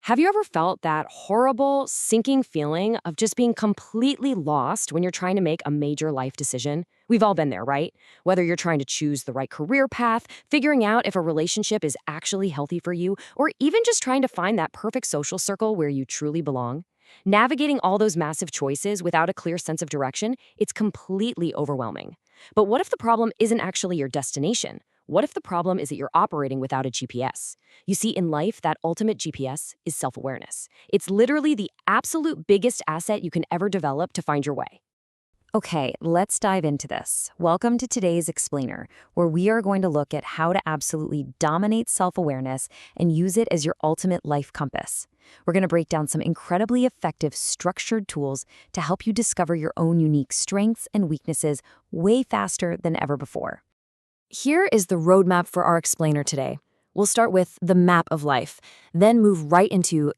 Have you ever felt that horrible, sinking feeling of just being completely lost when you're trying to make a major life decision? We've all been there, right? Whether you're trying to choose the right career path, figuring out if a relationship is actually healthy for you, or even just trying to find that perfect social circle where you truly belong. Navigating all those massive choices without a clear sense of direction, it's completely overwhelming. But what if the problem isn't actually your destination? What if the problem is that you're operating without a GPS? You see, in life, that ultimate GPS is self awareness. It's literally the absolute biggest asset you can ever develop to find your way. Okay, let's dive into this. Welcome to today's Explainer, where we are going to look at how to absolutely dominate self-awareness and use it as your ultimate life compass. We're going to break down some incredibly effective structured tools to help you discover your own unique strengths and weaknesses way faster than ever before. Here is the roadmap for our Explainer today. We'll start with the map of life, then move right into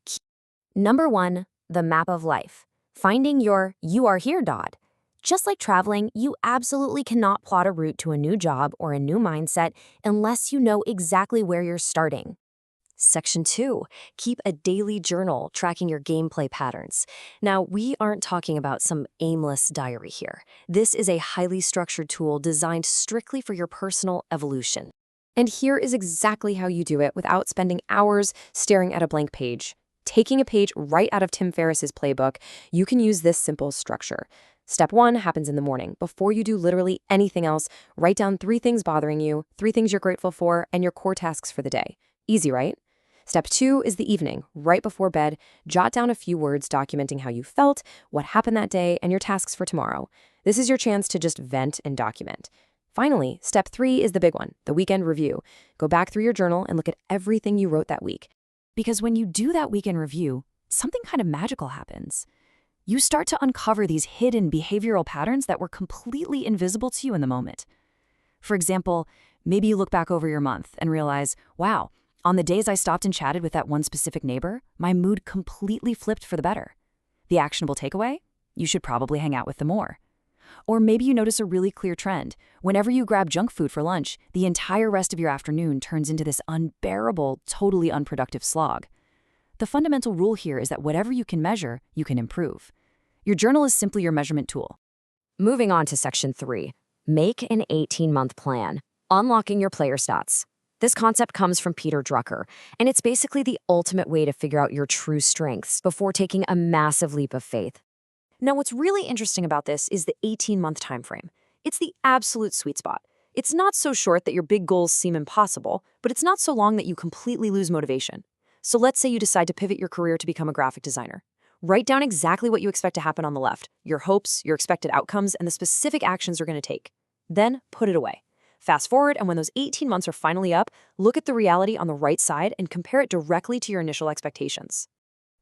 Number 1, the map of life. Finding your you are here dot. Just like traveling, you absolutely cannot plot a route to a new job or a new mindset unless you know exactly where you're starting. Section 2, keep a daily journal tracking your gameplay patterns. Now, we aren't talking about some aimless diary here. This is a highly structured tool designed strictly for your personal evolution. And here is exactly how you do it without spending hours staring at a blank page. Taking a page right out of Tim Ferriss's playbook, you can use this simple structure. Step 1 happens in the morning. Before you do literally anything else, write down 3 things bothering you, 3 things you're grateful for, and your core tasks for the day. Easy, right? Step 2 is the evening. Right before bed, jot down a few words documenting how you felt, what happened that day, and your tasks for tomorrow. This is your chance to just vent and document. Finally, step 3 is the big one, the weekend review. Go back through your journal and look at everything you wrote that week. Because when you do that weekend review, something kind of magical happens. You start to uncover these hidden behavioral patterns that were completely invisible to you in the moment. For example, maybe you look back over your month and realize, wow, on the days I stopped and chatted with that one specific neighbor, my mood completely flipped for the better. The actionable takeaway? You should probably hang out with them more. Or maybe you notice a really clear trend. Whenever you grab junk food for lunch, the entire rest of your afternoon turns into this unbearable, totally unproductive slog. The fundamental rule here is that whatever you can measure, you can improve. Your journal is simply your measurement tool. Moving on to section 3, make an 18-month plan, unlocking your player stats. This concept comes from Peter Drucker, and it's basically the ultimate way to figure out your true strengths before taking a massive leap of faith. Now, what's really interesting about this is the 18-month time frame. It's the absolute sweet spot. It's not so short that your big goals seem impossible, but it's not so long that you completely lose motivation. So let's say you decide to pivot your career to become a graphic designer. Write down exactly what you expect to happen on the left, your hopes, your expected outcomes, and the specific actions you're going to take. Then put it away. Fast forward, and when those 18 months are finally up, look at the reality on the right side and compare it directly to your initial expectations.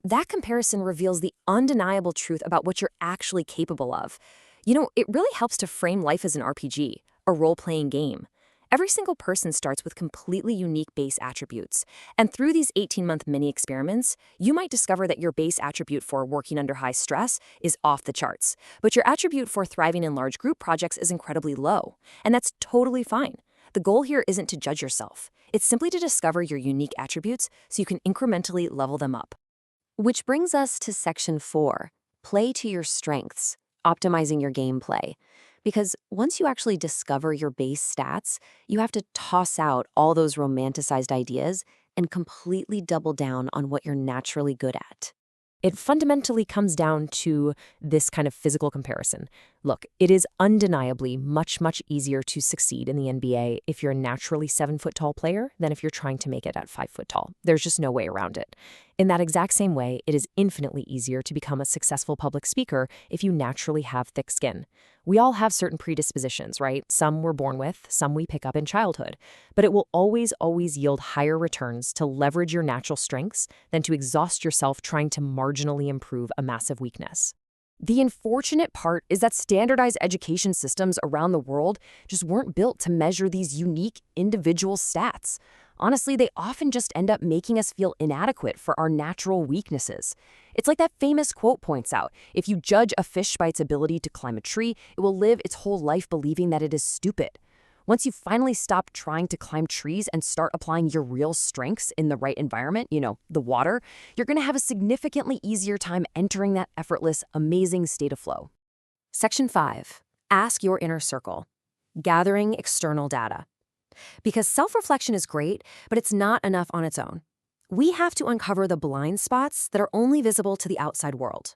That comparison reveals the undeniable truth about what you're actually capable of. It really helps to frame life as an RPG, a role-playing game. Every single person starts with completely unique base attributes, and through these 18-month mini-experiments, you might discover that your base attribute for working under high stress is off the charts, but your attribute for thriving in large group projects is incredibly low, and that's totally fine. The goal here isn't to judge yourself. It's simply to discover your unique attributes so you can incrementally level them up. Which brings us to section 4, play to your strengths, optimizing your gameplay. Because once you actually discover your base stats, you have to toss out all those romanticized ideas and completely double down on what you're naturally good at. It fundamentally comes down to this kind of physical comparison. Look, it is undeniably much, much easier to succeed in the NBA if you're a naturally 7-foot-tall player than if you're trying to make it at 5-foot-tall. There's just no way around it. In that exact same way, it is infinitely easier to become a successful public speaker if you naturally have thick skin. We all have certain predispositions, right? Some we're born with, some we pick up in childhood. But it will always, always yield higher returns to leverage your natural strengths than to exhaust yourself trying to marginally improve a massive weakness. The unfortunate part is that standardized education systems around the world just weren't built to measure these unique individual stats. Honestly, they often just end up making us feel inadequate for our natural weaknesses. It's like that famous quote points out, if you judge a fish by its ability to climb a tree, it will live its whole life believing that it is stupid. Once you finally stop trying to climb trees and start applying your real strengths in the right environment, the water, you're going to have a significantly easier time entering that effortless, amazing state of flow. Section 5. Ask your inner circle. Gathering external data. Because self-reflection is great, but it's not enough on its own. We have to uncover the blind spots that are only visible to the outside world.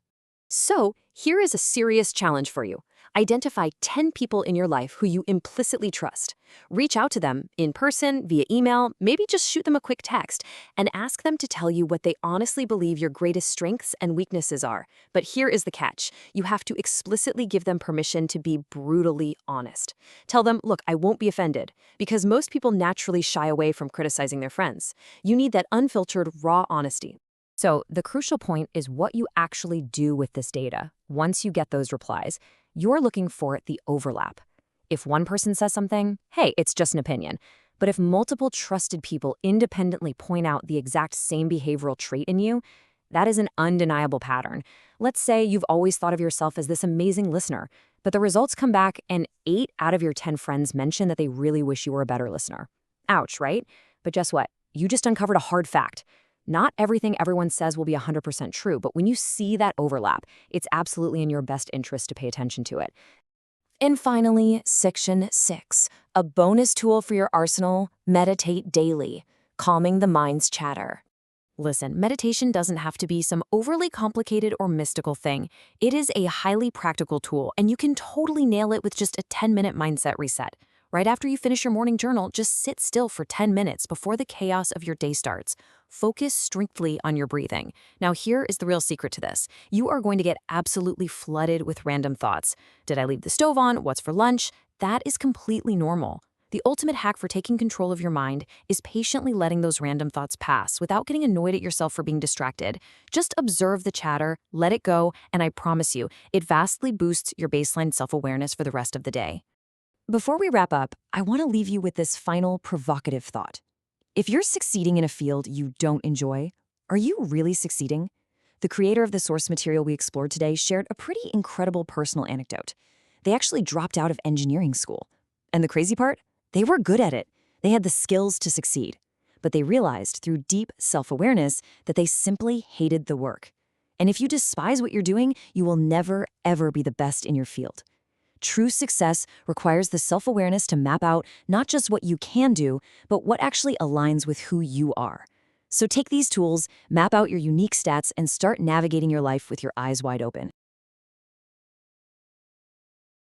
So, here is a serious challenge for you. Identify 10 people in your life who you implicitly trust. Reach out to them in person, via email, maybe just shoot them a quick text, and ask them to tell you what they honestly believe your greatest strengths and weaknesses are. But here is the catch. You have to explicitly give them permission to be brutally honest. Tell them, look, I won't be offended, because most people naturally shy away from criticizing their friends. You need that unfiltered, raw honesty. So the crucial point is what you actually do with this data. Once you get those replies, you're looking for the overlap. If one person says something, hey, it's just an opinion. But if multiple trusted people independently point out the exact same behavioral trait in you, that is an undeniable pattern. Let's say you've always thought of yourself as this amazing listener, but the results come back and 8 out of your 10 friends mention that they really wish you were a better listener. Ouch, right? But guess what? You just uncovered a hard fact. Not everything everyone says will be 100% true, but when you see that overlap, it's absolutely in your best interest to pay attention to it. And finally, Section 6, a bonus tool for your arsenal: meditate daily, calming the mind's chatter. Listen, meditation doesn't have to be some overly complicated or mystical thing. It is a highly practical tool, and you can totally nail it with just a 10-minute mindset reset. Right after you finish your morning journal, just sit still for 10 minutes before the chaos of your day starts. Focus strictly on your breathing. Now, here is the real secret to this. You are going to get absolutely flooded with random thoughts. Did I leave the stove on? What's for lunch? That is completely normal. The ultimate hack for taking control of your mind is patiently letting those random thoughts pass without getting annoyed at yourself for being distracted. Just observe the chatter, let it go, and I promise you, it vastly boosts your baseline self-awareness for the rest of the day. Before we wrap up, I want to leave you with this final provocative thought. If you're succeeding in a field you don't enjoy, are you really succeeding? The creator of the source material we explored today shared a pretty incredible personal anecdote. They actually dropped out of engineering school. And the crazy part? They were good at it. They had the skills to succeed. But they realized through deep self-awareness that they simply hated the work. And if you despise what you're doing, you will never, ever be the best in your field. True success requires the self-awareness to map out not just what you can do, but what actually aligns with who you are. So take these tools, map out your unique stats, and start navigating your life with your eyes wide open.